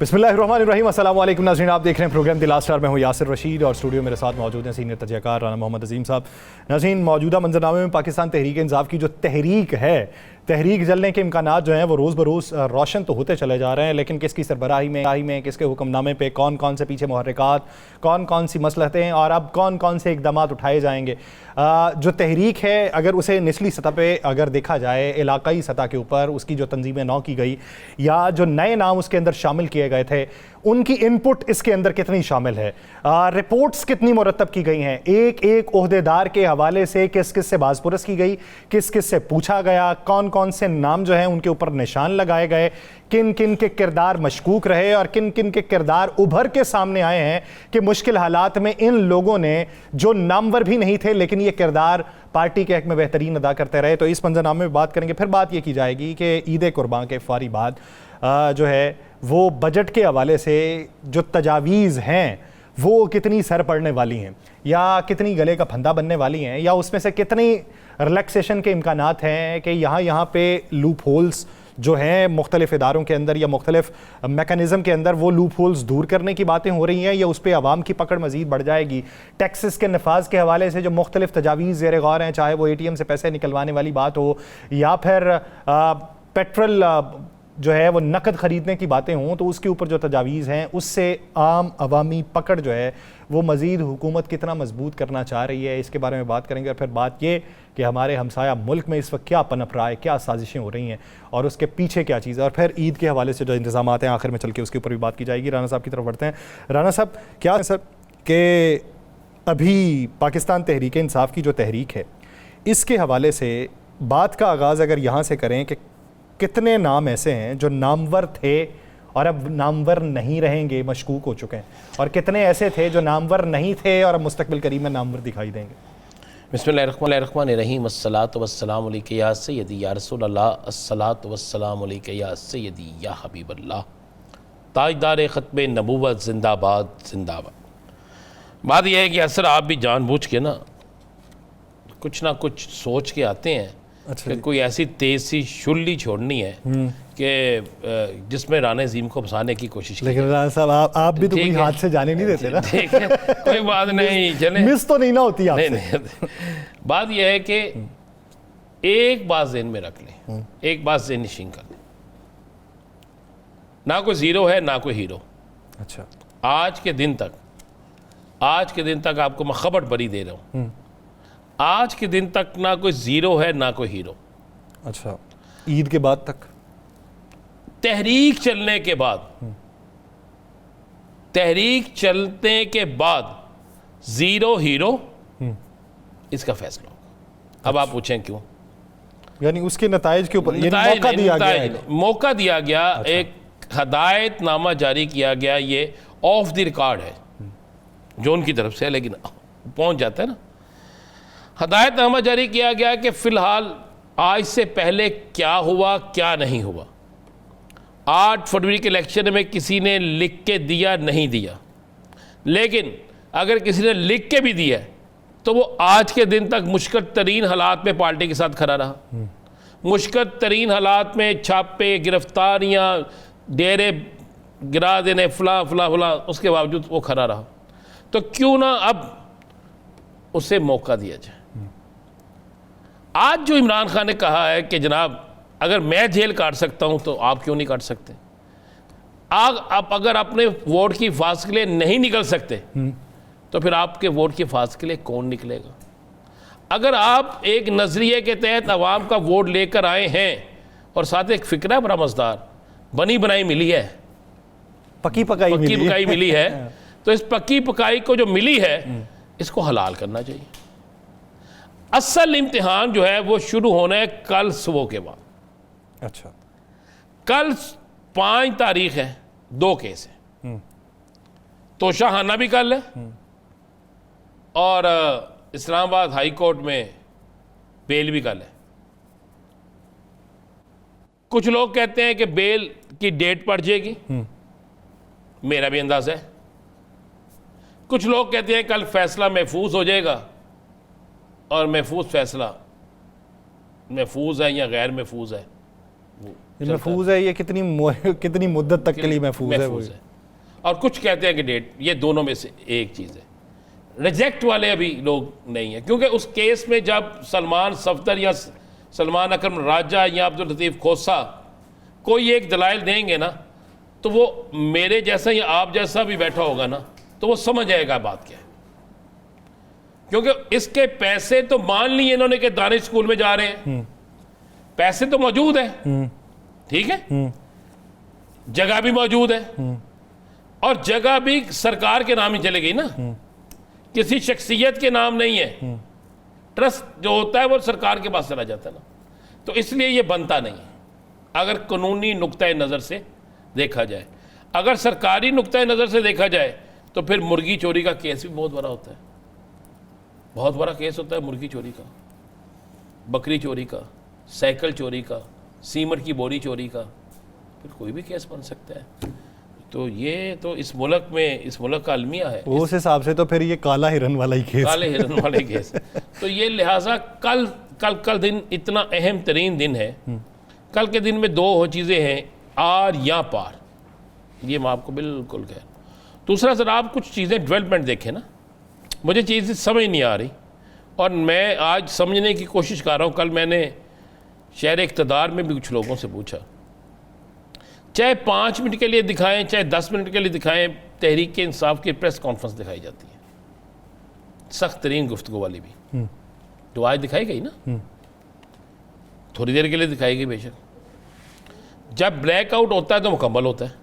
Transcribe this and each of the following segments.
बिस्मिल्लाहिर्रहमानिर्रहीम। अस्सलाम वालेकुम नाज़रीन, आप देख रहे हैं प्रोग्राम द लास्ट आवर में हूँ यासिर रशीद और स्टूडियो मेरे साथ मौजूद हैं सीनियर तजज़ियाकार राना मोहम्मद अजीम साहब। नाज़रीन, मौजूदा मंजरनामे में पाकिस्तान तहरीक इंसाफ की जो तहरीक है, तहरीक जलने के इम्कानात जो हैं वो रोज़ बरोज़ रोशन तो होते चले जा रहे हैं, लेकिन किसकी सरबराही में किसके हुक्मनामे पे कौन कौन से पीछे मुहर्रिकात, कौन कौन सी मसलहतें और अब कौन कौन से इकदाम उठाए जाएंगे। जो तहरीक है, अगर उसे निचली सतह पे अगर देखा जाए, इलाकाई सतह के ऊपर उसकी जो तंजीमें नौ की गई या जो नए नाम उसके अंदर शामिल किए गए थे, उनकी इनपुट इसके अंदर कितनी शामिल है, रिपोर्ट्स कितनी मुरतब की गई हैं, एक एक ओहदेदार के हवाले से किस किस से बाज़पुरस की गई, किस किस से पूछा गया, कौन कौन से नाम जो हैं उनके ऊपर निशान लगाए गए, किन किन के किरदार मशकूक रहे और किन किन के किरदार उभर के सामने आए हैं कि मुश्किल हालात में इन लोगों ने जो नामवर भी नहीं थे लेकिन ये किरदार पार्टी के हक में बेहतरीन अदा करते रहे। तो इस मंजरनामे में बात करेंगे। फिर बात ये की जाएगी कि ईद कुर्बान के फौरी बाद जो है वो बजट के हवाले से जो तजावीज़ हैं वो कितनी सर पड़ने वाली हैं या कितनी गले का फंदा बनने वाली हैं, या उसमें से कितनी रिलैक्सेशन के इम्कानात हैं कि यहाँ पे लूप होल्स जो हैं मुख्तलिफ इदारों के अंदर या मुख्तलिफ मेकनिज़म के अंदर वो लूप होल्स दूर करने की बातें हो रही हैं या उस पर आवाम की पकड़ मज़ीद बढ़ जाएगी। टैक्सेस के नफाज के हवाले से जो मुख्तलिफ तजावीज़ ज़ेर गौर हैं, चाहे वो ATM से पैसे निकलवाने वाली बात हो या फिर पेट्रोल जो है वो नकद ख़रीदने की बातें हों, तो उसके ऊपर जो तजावीज़ हैं उससे आम अवामी पकड़ जो है वो मज़ीद हुकूमत कितना मजबूत करना चाह रही है, इसके बारे में बात करेंगे। और फिर बात ये कि हमारे हमसाया मुल्क में इस वक्त क्या पनप रहा है, क्या साजिशें हो रही हैं और उसके पीछे क्या चीज़ है, और फिर ईद के हवाले से जो इंतज़ाम हैं आखिर में चल के उसके ऊपर भी बात की जाएगी। राना साहब की तरफ बढ़ते हैं। राना साहब, क्या है सर कि अभी पाकिस्तान तहरीक इंसाफ की जो तहरीक है इसके हवाले से बात का आगाज़ अगर यहाँ से करें कि कितने नाम ऐसे हैं जो नामवर थे और अब नामवर नहीं रहेंगे, मशकूक हो चुके हैं, और कितने ऐसे थे जो नामवर नहीं थे और अब मुस्तकबिल करीब में नामवर दिखाई देंगे। बिस्मिल्लाहिर्रहमानिर्रहीम। अस्सलातु वस्सलामु अलैका या सय्यदी या रसूल अल्लाह, अस्सलातु वस्सलामु अलैका या सय्यदी या हबीब अल्लाह, ताजदार ख़त्म नबूवत जिंदाबाद जिंदाबाद। बात यह है कि अक्सर आप भी जानबूझ के ना कुछ सोच के आते हैं। अच्छा, कि कोई ऐसी तेज़ सी शुल्ली छोड़नी है कि जिसमें राना अज़ीम को फंसाने की कोशिश की। लेकिन राना साहब आप भी तो कोई हाथ से जाने नहीं देते ना। ठीक है, कोई बात नहीं, चले मिस तो नहीं ना होती आपसे। नहीं। बात यह है कि एक बात ज़हन में रख लें, एक बात ज़हन नशीन कर लें, ना कोई ज़ीरो है ना कोई हीरो। अच्छा, आज के दिन तक आपको मैं खबर बरी दे रहा हूँ, आज के दिन तक ना कोई ज़ीरो है ना कोई हीरो। अच्छा, ईद के बाद तक, तहरीक चलने के बाद, तहरीक चलने के बाद ज़ीरो हीरो, इसका फैसला होगा। अब आप पूछें क्यों? यानी उसके नताइज के ऊपर मौका दिया गया, मौका दिया गया। अच्छा। एक हदायतनामा जारी किया गया, ये ऑफ द रिकॉर्ड है जो उनकी तरफ से है, लेकिन पहुंच जाता है ना। हदायतनामा जारी किया गया कि फ़िलहाल आज से पहले क्या हुआ क्या नहीं हुआ, 8 फरवरी के इलेक्शन में किसी ने लिख के दिया नहीं दिया, लेकिन अगर किसी ने लिख के भी दिया तो वो आज के दिन तक मुश्किल तरीन हालात में पार्टी के साथ खड़ा रहा। मुश्किल तरीन हालात में छापे, गिरफ्तारियाँ, डेरे गिरा देने, फला फला फला, उसके बावजूद वो खड़ा रहा। तो क्यों ना अब उसे मौका दिया जाए। आज जो इमरान खान ने कहा है कि जनाब अगर मैं जेल काट सकता हूं तो आप क्यों नहीं काट सकते? आप अगर अपने वोट की हिफाजत के लिए नहीं निकल सकते तो फिर आपके वोट की हिफाजत के लिए कौन निकलेगा? अगर आप एक नज़रिए के तहत आवाम का वोट लेकर आए हैं और साथ एक फ़िक्र बड़ा मज़ेदार बनी बनाई मिली है, पक्की पकाई मिली है, तो इस पक्की पकाई को जो मिली है इसको हलाल करना चाहिए। असल इम्तिहान जो है वो शुरू होना है कल सुबह के बाद। अच्छा, कल 5 तारीख है, 2 केस है, तोशाखाना भी कल है और इस्लामाबाद हाई कोर्ट में बेल भी कल है। कुछ लोग कहते हैं कि बेल की डेट पड़ जाएगी, मेरा भी अंदाजा है। कुछ लोग कहते हैं कल फैसला महफूज हो जाएगा, और महफूज फैसला महफूज है या गैर महफूज है महफूज है, ये कितनी मुद्दत तक के लिए महफूज है? और कुछ कहते हैं कि डेट, ये दोनों में से एक चीज़ है। रिजेक्ट वाले अभी लोग नहीं है, क्योंकि उस केस में जब सलमान सफदर या सलमान अकरम राजा या अब्दुल लतीफ़ खोसा कोई एक दलाइल देंगे ना, तो वो मेरे जैसा या आप जैसा भी बैठा होगा ना, तो वो समझ जाएगा बात क्या है। क्योंकि इसके पैसे तो मान लिए इन्होंने कि दानिश स्कूल में जा रहे हैं, पैसे तो मौजूद है, ठीक है, जगह भी मौजूद है, और जगह भी सरकार के नाम ही चले गई ना, किसी शख्सियत के नाम नहीं है। ट्रस्ट जो होता है वो सरकार के पास चला जाता है ना, तो इसलिए ये बनता नहीं है अगर कानूनी नुक्ते नज़र से देखा जाए। अगर सरकारी नुक्ते नज़र से देखा जाए तो फिर मुर्गी चोरी का केस भी बहुत बड़ा होता है, बहुत बड़ा केस होता है मुर्गी चोरी का, बकरी चोरी का, साइकिल चोरी का, सीमेंट की बोरी चोरी का, फिर कोई भी केस बन सकता है। तो ये तो इस मुल्क में, इस मुल्क का अलमिया है। उस हिसाब से तो फिर ये काला हिरन वाला ही केस, काले हिरन वाले केस। तो ये लिहाजा कल दिन इतना अहम तरीन दिन है। कल के दिन में दो चीज़ें हैं, आर या पार, ये मैं आपको बिल्कुल कह। दूसरा सर, आप कुछ चीज़ें डेवलपमेंट देखें ना, मुझे चीज़ें समझ नहीं आ रही और मैं आज समझने की कोशिश कर रहा हूँ। कल मैंने शहर इक़्तिदार में भी कुछ लोगों से पूछा, चाहे 5 मिनट के लिए दिखाएं, चाहे 10 मिनट के लिए दिखाएं, तहरीक इंसाफ की प्रेस कॉन्फ्रेंस दिखाई जाती है, सख्त तरीन गुफ्तगू वाली भी, जो आज दिखाई गई ना, थोड़ी देर के लिए दिखाई गई बेशक। जब ब्लैकआउट होता है तो मुकम्मल होता है।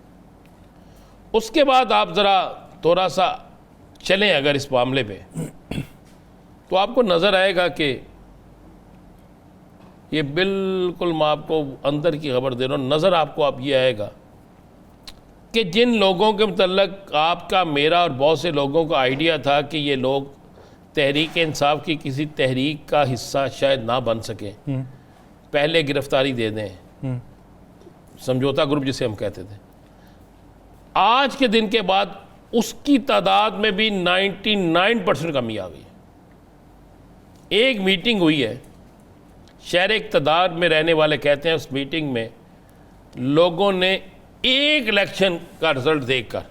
उसके बाद आप ज़रा थोड़ा सा चलें अगर इस मामले पे, तो आपको नज़र आएगा कि ये बिल्कुल, मैं आपको अंदर की खबर दे रहा हूँ, नज़र आपको आप ये आएगा कि जिन लोगों के मतलब आपका, मेरा और बहुत से लोगों का आइडिया था कि ये लोग तहरीक इंसाफ की किसी तहरीक का हिस्सा शायद ना बन सके, पहले गिरफ्तारी दे दें, समझौता ग्रुप जिसे हम कहते थे, आज के दिन के बाद उसकी तादाद में भी 99% कमी आ गई। एक मीटिंग हुई है, शहर इक़्तिदार में रहने वाले कहते हैं उस मीटिंग में लोगों ने एक इलेक्शन का रिजल्ट देखकर,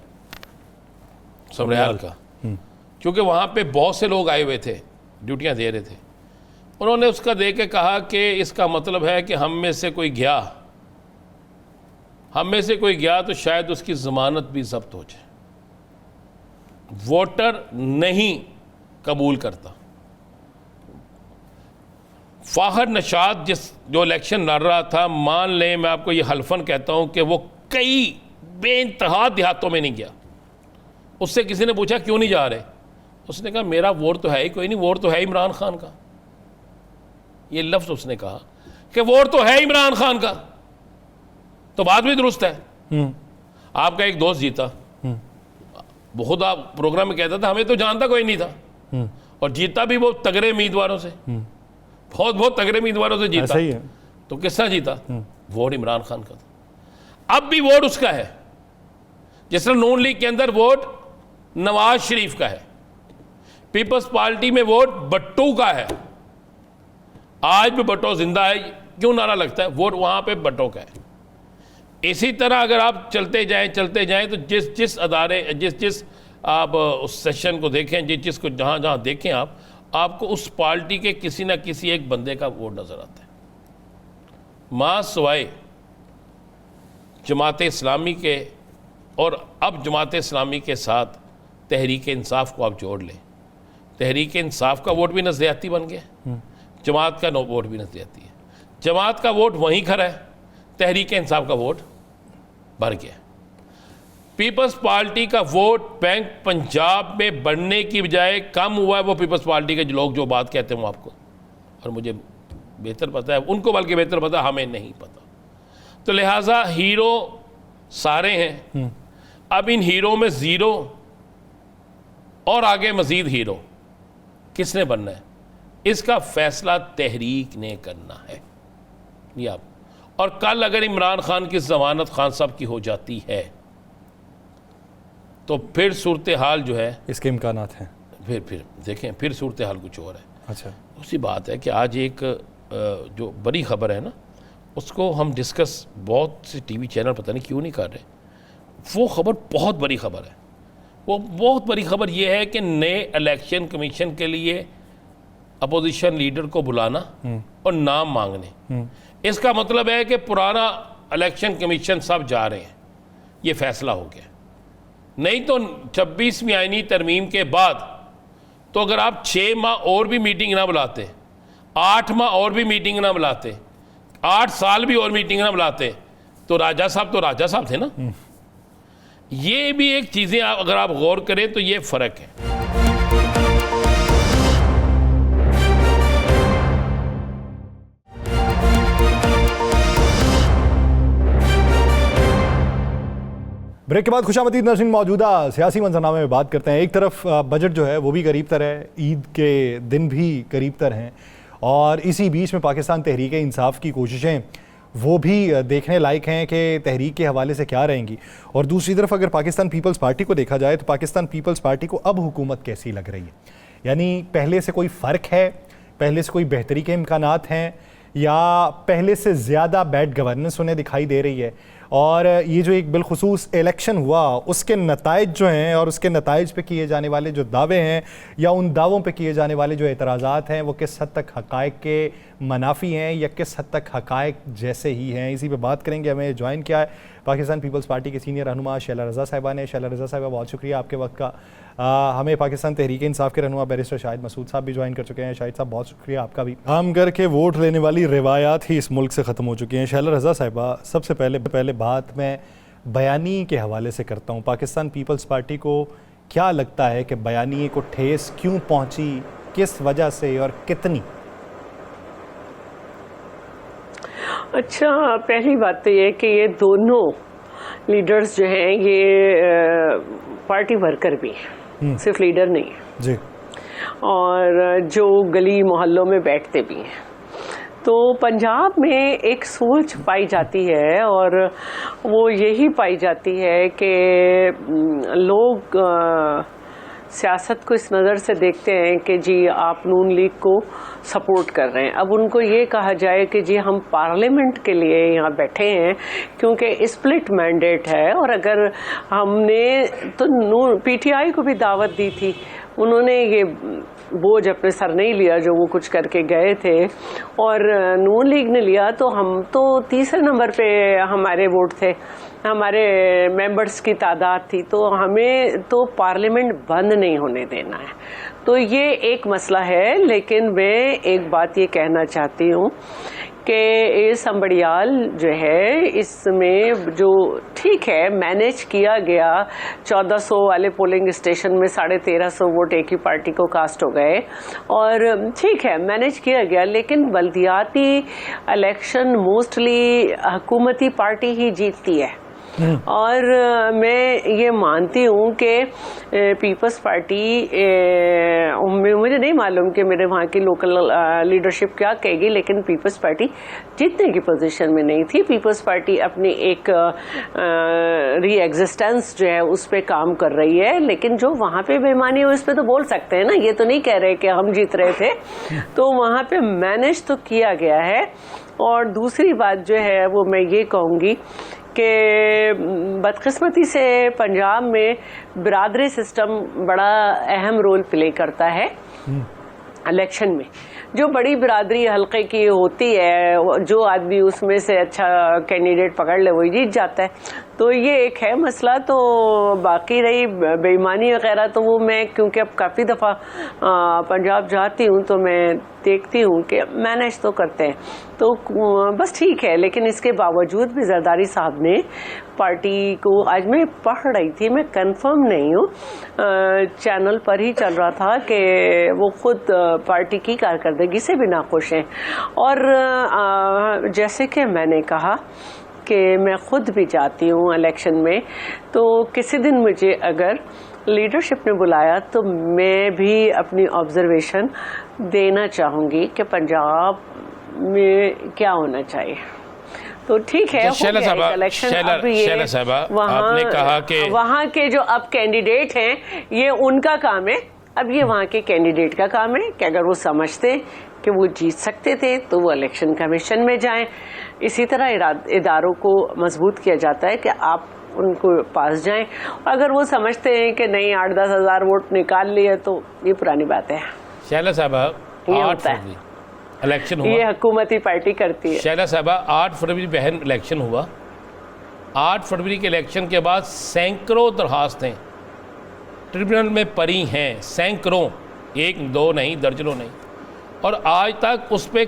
सबरियाल का, क्योंकि वहाँ पे बहुत से लोग आए हुए थे, ड्यूटियाँ दे रहे थे, उन्होंने उसका देख के कहा कि इसका मतलब है कि हम में से कोई गया तो शायद उसकी ज़मानत भी ज़ब्त हो जाए। वोटर नहीं कबूल करता। फाहर नशाद जो इलेक्शन लड़ रहा था, मान लें, मैं आपको ये हल्फन कहता हूँ कि वो कई बेइंतहा देहातों में नहीं गया। उससे किसी ने पूछा क्यों नहीं जा रहे, उसने कहा मेरा वोट तो है ही कोई नहीं, वोट तो है इमरान खान का। ये लफ्ज़ उसने कहा कि वोट तो है इमरान खान का, तो बात भी दुरुस्त है। आपका एक दोस्त जीता, बहुत आप प्रोग्राम में कहता था हमें तो जानता कोई नहीं था, और जीता भी वो तगड़े उम्मीदवारों से, बहुत तगड़े उम्मीदवारों से जीता। ही है। तो किसका जीता? वोट इमरान खान का था। अब भी वोट उसका है, जिस तरह नून लीग के अंदर वोट नवाज शरीफ का है, पीपल्स पार्टी में वोट भट्टू का है। आज भी भट्टो जिंदा है, क्यों नारा लगता है? वोट वहां पे भट्टो का है। इसी तरह अगर आप चलते जाएं तो जिस अदारे, जिस आप उस सेशन को देखें, जिस को जहां देखें आपको उस पार्टी के किसी ना किसी एक बंदे का वोट नजर आता है। मां सवाए जमात इस्लामी के, और अब जमात इस्लामी के साथ तहरीक इंसाफ को आप जोड़ लें, तहरीक इंसाफ का वोट भी नज़रियाती बन गया, जमात का वोट भी नज़रियाती है। जमात का वोट वहीं खड़ा है, तहरीक इंसाफ का वोट बढ़ गया। पीपल्स पार्टी का वोट बैंक पंजाब में बढ़ने की बजाय कम हुआ है। वो पीपल्स पार्टी के लोग जो बात कहते हैं वो आपको और मुझे बेहतर पता है, उनको बल्कि बेहतर पता, हमें नहीं पता। तो लिहाजा हीरो सारे हैं, अब इन हीरो में ज़ीरो और आगे मज़ीद हीरो किसने बनना है, इसका फैसला तहरीक ने करना है। ये आप, और कल अगर इमरान खान की ज़मानत खान साहब की हो जाती है तो फिर सूरत हाल जो है, इसके इम्कानात हैं, फिर देखें, फिर सूरत हाल कुछ और है। अच्छा, उसी बात है कि आज एक जो बड़ी खबर है ना, उसको हम डिस्कस बहुत से टीवी चैनल पता नहीं क्यों नहीं कर रहे। वो खबर बहुत बड़ी खबर है। वो बहुत बड़ी खबर ये है कि नए इलेक्शन कमीशन के लिए अपोजिशन लीडर को बुलाना और नाम मांगने, इसका मतलब है कि पुराना इलेक्शन कमीशन सब जा रहे हैं, ये फैसला हो गया। नहीं तो 26वीं आईनी तरमीम के बाद तो अगर आप 6 माह और भी मीटिंग ना बुलाते, 8 माह और भी मीटिंग ना बुलाते, 8 साल भी और मीटिंग ना बुलाते, तो राजा साहब थे ना। ये भी एक चीज़ें अगर आप गौर करें तो ये फ़र्क है। ब्रेक के बाद खुशामदीद नाज़रीन, मौजूदा सियासी मंजरनामे में बात करते हैं। एक तरफ बजट जो है वो भी करीब तर है, ईद के दिन भी करीब तर हैं, और इसी बीच में पाकिस्तान तहरीक इंसाफ की कोशिशें वो भी देखने लायक हैं कि तहरीक के हवाले से क्या रहेंगी। और दूसरी तरफ अगर पाकिस्तान पीपल्स पार्टी को देखा जाए तो पाकिस्तान पीपल्स पार्टी को अब हुकूमत कैसी लग रही है, यानी पहले से कोई फ़र्क है, पहले से कोई बेहतरी के इम्कानात हैं, या पहले से ज़्यादा बैड गवर्नेंस उन्हें दिखाई दे रही है। और ये जो एक बिलखुसूस इलेक्शन हुआ उसके नताइज जो हैं और उसके नताइज पे किए जाने वाले जो दावे हैं या उन दावों पे किए जाने वाले जो एतराज़ात हैं वो किस हद तक हक़ाइक़ के मनाफी हैं या किस हद तक हक़ाइक़ जैसे ही हैं, इसी पे बात करेंगे। हमें ज्वाइन किया है पाकिस्तान पीपल्स पार्टी के सीनियर रहनुमा शैला रज़ा साहिबा ने। शैला रज़ा साहिबा, बहुत शुक्रिया आपके वक्त का। हमें पाकिस्तान तहरीक इंसाफ के रहनुमा बैरिस्टर शाहिद मसूद साहब भी ज्वाइन कर चुके हैं। शाहिद साहब, बहुत शुक्रिया आपका भी। आम करके वोट लेने वाली रिवायात ही इस मुल्क से ख़त्म हो चुकी हैं। शैला रज़ा साहिबा, सबसे पहले बात मैं बयानी के हवाले से करता हूँ। पाकिस्तान पीपल्स पार्टी को क्या लगता है कि बयानी को ठेस क्यों पहुँची, किस वजह से और कितनी? अच्छा, पहली बात तो ये कि ये दोनों लीडर्स जो हैं ये पार्टी वर्कर भी हैं, सिर्फ लीडर नहीं है जी, और जो गली मोहल्लों में बैठते भी हैं। तो पंजाब में एक सोच पाई जाती है और वो यही पाई जाती है कि लोग सियासत को इस नज़र से देखते हैं कि जी आप नून लीग को सपोर्ट कर रहे हैं। अब उनको ये कहा जाए कि जी हम पार्लियामेंट के लिए यहाँ बैठे हैं क्योंकि स्प्लिट मैंडेट है, और अगर हमने तो पीटीआई को भी दावत दी थी, उन्होंने ये बोझ अपने सर नहीं लिया जो वो कुछ करके गए थे, और नून लीग ने लिया, तो हम तो तीसरे नंबर पे हमारे वोट थे, हमारे मेंबर्स की तादाद थी, तो हमें तो पार्लियामेंट बंद नहीं होने देना है। तो ये एक मसला है। लेकिन मैं एक बात ये कहना चाहती हूँ कि ये संबड़ियाल जो है इसमें जो ठीक है मैनेज किया गया, 1400 वाले पोलिंग स्टेशन में 1350 वोट एक ही पार्टी को कास्ट हो गए, और ठीक है मैनेज किया गया, लेकिन बल्दियाती इलेक्शन मोस्टली हुकूमती पार्टी ही जीतती है। और मैं ये मानती हूँ कि पीपल्स पार्टी, मुझे नहीं मालूम कि मेरे वहाँ की लोकल लीडरशिप क्या कहेगी, लेकिन पीपल्स पार्टी जीतने की पोजीशन में नहीं थी। पीपल्स पार्टी अपनी एक री एग्जिस्टेंस जो है उस पर काम कर रही है, लेकिन जो वहाँ पे बेईमानी है उस पर तो बोल सकते हैं ना, ये तो नहीं कह रहे कि हम जीत रहे थे। तो वहाँ पे मैनेज तो किया गया है। और दूसरी बात जो है वो मैं ये कहूँगी कि बदकिस्मती से पंजाब में बिरादरी सिस्टम बड़ा अहम रोल प्ले करता है इलेक्शन में। जो बड़ी बिरादरी हल्के की होती है, जो आदमी उसमें से अच्छा कैंडिडेट पकड़ ले वही जीत जाता है। तो ये एक है मसला। तो बाकी रही बेईमानी वगैरह, तो वो मैं क्योंकि अब काफ़ी दफ़ा पंजाब जाती हूँ तो मैं देखती हूँ कि मैनेज तो करते हैं, तो बस ठीक है। लेकिन इसके बावजूद भी जरदारी साहब ने पार्टी को, आज मैं पढ़ रही थी, मैं कंफर्म नहीं हूँ, चैनल पर ही चल रहा था कि वो खुद पार्टी की कारकर्दगी से भी नाखुश हैं। और जैसे कि मैंने कहा कि मैं खुद भी जाती हूँ इलेक्शन में, तो किसी दिन मुझे अगर लीडरशिप ने बुलाया तो मैं भी अपनी ऑब्जर्वेशन देना चाहूँगी कि पंजाब में क्या होना चाहिए। तो ठीक है, शैला साहबा, आपने कहा कि वहाँ के जो अब कैंडिडेट हैं ये उनका काम है, अब ये वहाँ के कैंडिडेट का काम है कि अगर वो समझते कि वो जीत सकते थे तो वो इलेक्शन कमीशन में जाएं। इसी तरह इदारों को मजबूत किया जाता है कि आप उनको पास जाएं। अगर वो समझते हैं कि नहीं 8-10 हज़ार वोट निकाल लिए तो ये पुरानी बात है। शैला साहबा, ये 8 होता है। फरवरी इलेक्शन हुआ। ये हुकूमती पार्टी करती है। शैला साहबा, 8 फरवरी बहन इलेक्शन हुआ। 8 फरवरी के इलेक्शन के बाद सैकड़ों दरखास्तें ट्रिब्यूनल में पड़ी हैं, सैकड़ों, 1-2 नहीं, दर्जनों नहीं, और आज तक उस पर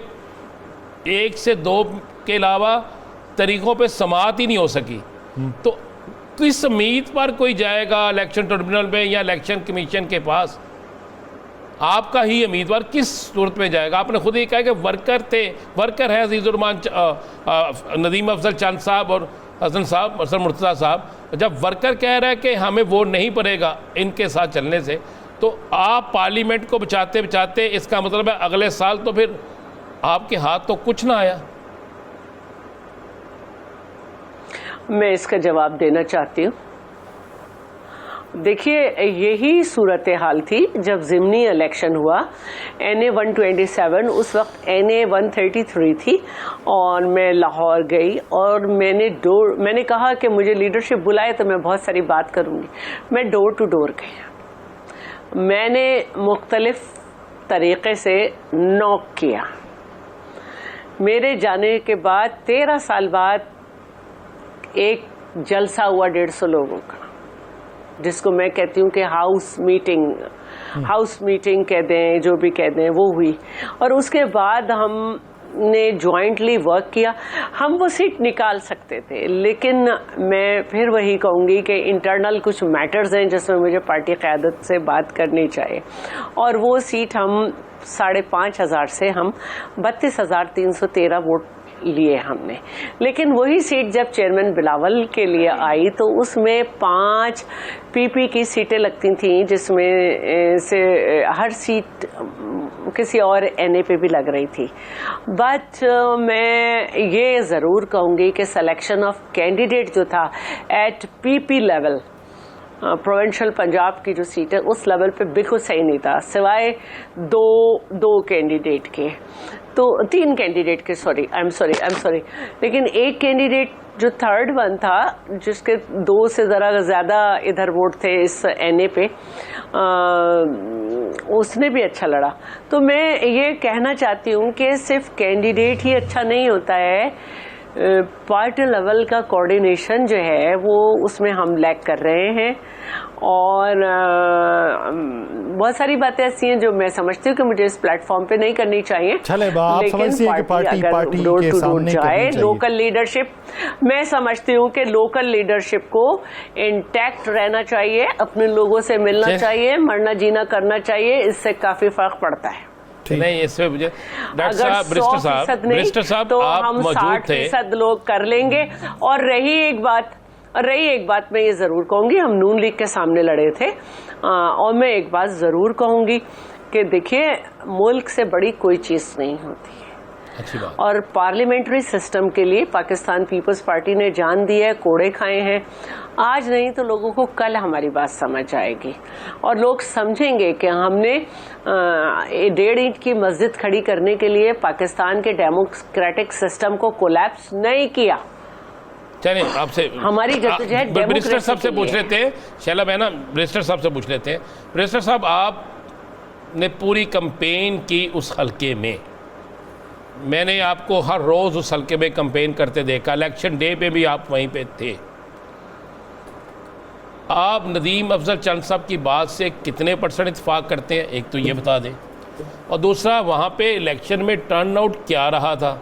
1 से 2 के अलावा तरीक़ों पे समाअत ही नहीं हो सकी। तो किस उम्मीद पर कोई जाएगा इलेक्शन ट्रिब्यूनल में या इलेक्शन कमीशन के पास? आपका ही उम्मीदवार किस सूरत में जाएगा? आपने खुद ही कहा कि वर्कर थे, वर्कर है अजीज़ुर्रहमान नदीम अफजल चंद साहब और हसन साहब, हसन मुर्तज़ा साहब। जब वर्कर कह रहा है कि हमें वोट नहीं पड़ेगा इनके साथ चलने से, तो आप पार्लियामेंट को बचाते बचाते, इसका मतलब है अगले साल तो फिर आपके हाथ तो कुछ ना आया। मैं इसका जवाब देना चाहती हूँ। देखिए, यही सूरत हाल थी जब ज़िमनी इलेक्शन हुआ। NA 127 उस वक्त NA 133 थी और मैं लाहौर गई और मैंने कहा कि मुझे लीडरशिप बुलाए तो मैं बहुत सारी बात करूँगी। मैं डोर टू डोर गई, मैंने मुख्तलिफ तरीक़े से नॉक किया। मेरे जाने के बाद 13 साल बाद एक जलसा हुआ 150 लोगों का, जिसको मैं कहती हूँ कि हाउस मीटिंग कह दें, जो भी कह दें, वो हुई। और उसके बाद हमने जॉइंटली वर्क किया। हम वो सीट निकाल सकते थे, लेकिन मैं फिर वही कहूँगी कि इंटरनल कुछ मैटर्स हैं जिसमें मुझे पार्टी क़यादत से बात करनी चाहिए, और वो सीट हम 5,500 से हम 32,313 वोट लिए हमने। लेकिन वही सीट जब चेयरमैन बिलावल के लिए आई तो उसमें 5 PP की सीटें लगती थीं, जिसमें से हर सीट किसी और NA पे भी लग रही थी। बट मैं ये ज़रूर कहूँगी कि सिलेक्शन ऑफ कैंडिडेट जो था at PP level, provincial Punjab की जो सीट है उस लेवल पे बिल्कुल सही नहीं था, सिवाय दो कैंडिडेट के, तो 3 कैंडिडेट के, आई एम सॉरी, लेकिन एक कैंडिडेट जो थर्ड वन था, जिसके 2 से ज़रा ज़्यादा इधर वोट थे इस NA पे, उसने भी अच्छा लड़ा। तो मैं ये कहना चाहती हूँ कि सिर्फ कैंडिडेट ही अच्छा नहीं होता है, पार्टी लेवल का कोऑर्डिनेशन जो है वो उसमें हम लैक कर रहे हैं। और बहुत सारी बातें ऐसी हैं जो मैं समझती हूँ कि मुझे इस प्लेटफॉर्म पे नहीं करनी चाहिए, लेकिन पार्टी डोर टू डोर जाए, लोकल लीडरशिप, मैं समझती हूँ कि लोकल लीडरशिप को इंटैक्ट रहना चाहिए, अपने लोगों से मिलना चाहिए, मरना जीना करना चाहिए, इससे काफी फर्क पड़ता है। नहीं, इसमें मुझे डॉक्टर साहब, ब्रिस्टर साहब तो आप हम मौजूद थे। 60% लोग कर लेंगे। और रही एक बात मैं ये जरूर कहूंगी, हम नून लीग के सामने लड़े थे, और मैं एक बात जरूर कहूंगी कि देखिए, मुल्क से बड़ी कोई चीज नहीं होती है, अच्छी बात। और पार्लियामेंट्री सिस्टम के लिए पाकिस्तान पीपल्स पार्टी ने जान दी है, कोड़े खाए हैं। आज नहीं तो लोगों को कल हमारी बात समझ आएगी और लोग समझेंगे कि हमने 1.5 इंच की मस्जिद खड़ी करने के लिए पाकिस्तान के डेमोक्रेटिक सिस्टम को कोलैप्स नहीं किया। चलिए, आपसे हमारी जद्दोजहद ब्रिस्टर साहब से पूछ लेते हैं, शैला बहना, ब्रिस्टर साहब से पूछ लेते हैं। ब्रिस्टर साहब, आपने पूरी कैंपेन की उस हल्के में, मैंने आपको हर रोज़ उस हल्के में कैंपेन करते देखा, इलेक्शन डे पे भी आप वहीं पे थे। आप नदीम अफजल चंद साहब की बात से कितने % इत्तेफाक करते हैं, एक तो ये बता दें, और दूसरा वहाँ पे इलेक्शन में टर्न आउट क्या रहा था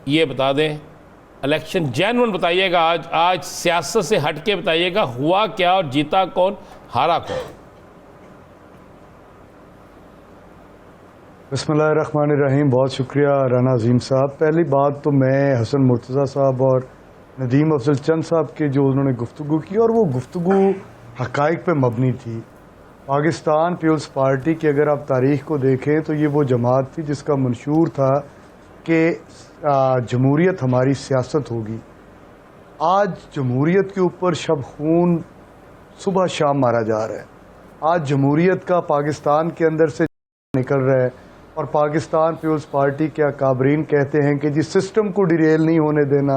ये बता दें। इलेक्शन जेन्युइन बताइएगा, आज सियासत से हट के बताइएगा, हुआ क्या और जीता कौन, हारा कौन? बिस्मिल्लाहिर्रहमानिर्रहीम। बहुत शुक्रिया राना अजीम साहब। पहली बात तो मैं हसन मुर्तज़ा साहब और नदीम अफजल चंद साहब के जो उन्होंने गुफ्तगू की, और वो गुफ्तगू हक़ाइक़ पे मबनी थी। पाकिस्तान पीपल्स पार्टी की अगर आप तारीख़ को देखें तो ये वो जमात थी जिसका मंशूर था कि जमहूरियत हमारी सियासत होगी। आज जमहूरियत के ऊपर शब खून सुबह शाम मारा जा रहा है। आज जमहूरियत का पाकिस्तान के अंदर से निकल रहा है और पाकिस्तान पीपल्स पार्टी के अकाबरीन कहते हैं कि जी सिस्टम को डिरेल नहीं होने देना,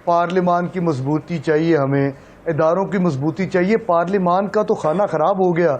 पार्लिमान की मजबूती चाहिए, हमें इदारों की मजबूती चाहिए। पार्लिमान का तो खाना ख़राब हो गया।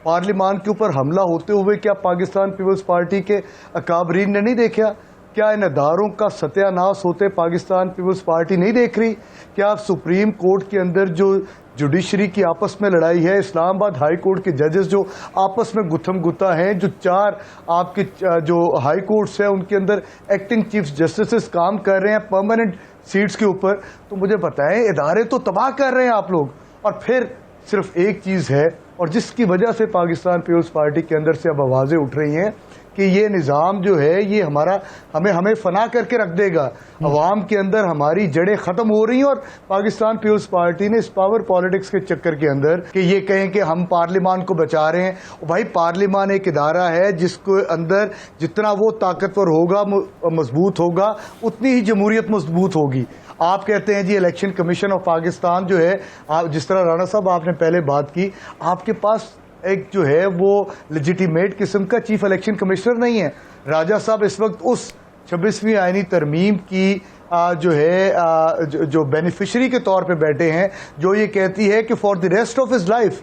पार्लिमान के ऊपर हमला होते हुए क्या पाकिस्तान पीपल्स पार्टी के अकाबरीन ने नहीं देखा? क्या इन इदारों का सत्यानाश होते पाकिस्तान पीपल्स पार्टी नहीं देख रही? क्या आप सुप्रीम कोर्ट के अंदर जो जुडिशरी की आपस में लड़ाई है, इस्लामाबाद हाई कोर्ट के जजेस जो आपस में गुत्थम गुत्ता हैं, जो 4 आपके जो हाई कोर्ट्स हैं उनके अंदर एक्टिंग चीफ जस्टिस काम कर रहे हैं परमानेंट सीट्स के ऊपर, तो मुझे बताएं इदारे तो तबाह कर रहे हैं आप लोग। और फिर सिर्फ एक चीज़ है और जिसकी वजह से पाकिस्तान पीपल्स पार्टी के अंदर से अब आवाज़ें उठ रही हैं कि ये निज़ाम जो है ये हमें फना करके रख देगा, अवाम के अंदर हमारी जड़ें ख़त्म हो रही हैं। और पाकिस्तान पीपल्स पार्टी ने इस पावर पॉलिटिक्स के चक्कर के अंदर कि ये कहें कि हम पार्लिमान को बचा रहे हैं, भाई पार्लिमान एक इदारा है जिसको अंदर जितना वो ताकतवर होगा, मजबूत होगा, उतनी ही जमहूरियत मजबूत होगी। आप कहते हैं जी इलेक्शन कमीशन ऑफ पाकिस्तान जो है, आप जिस तरह राणा साहब आपने पहले बात की, आपके पास एक जो है वो लेजिटिमेट किस्म का चीफ इलेक्शन कमिश्नर नहीं है। राजा साहब इस वक्त उस 26वीं आईनी तरमीम की जो है जो बेनिफिशरी के तौर पे बैठे हैं, जो ये कहती है कि for the rest of his life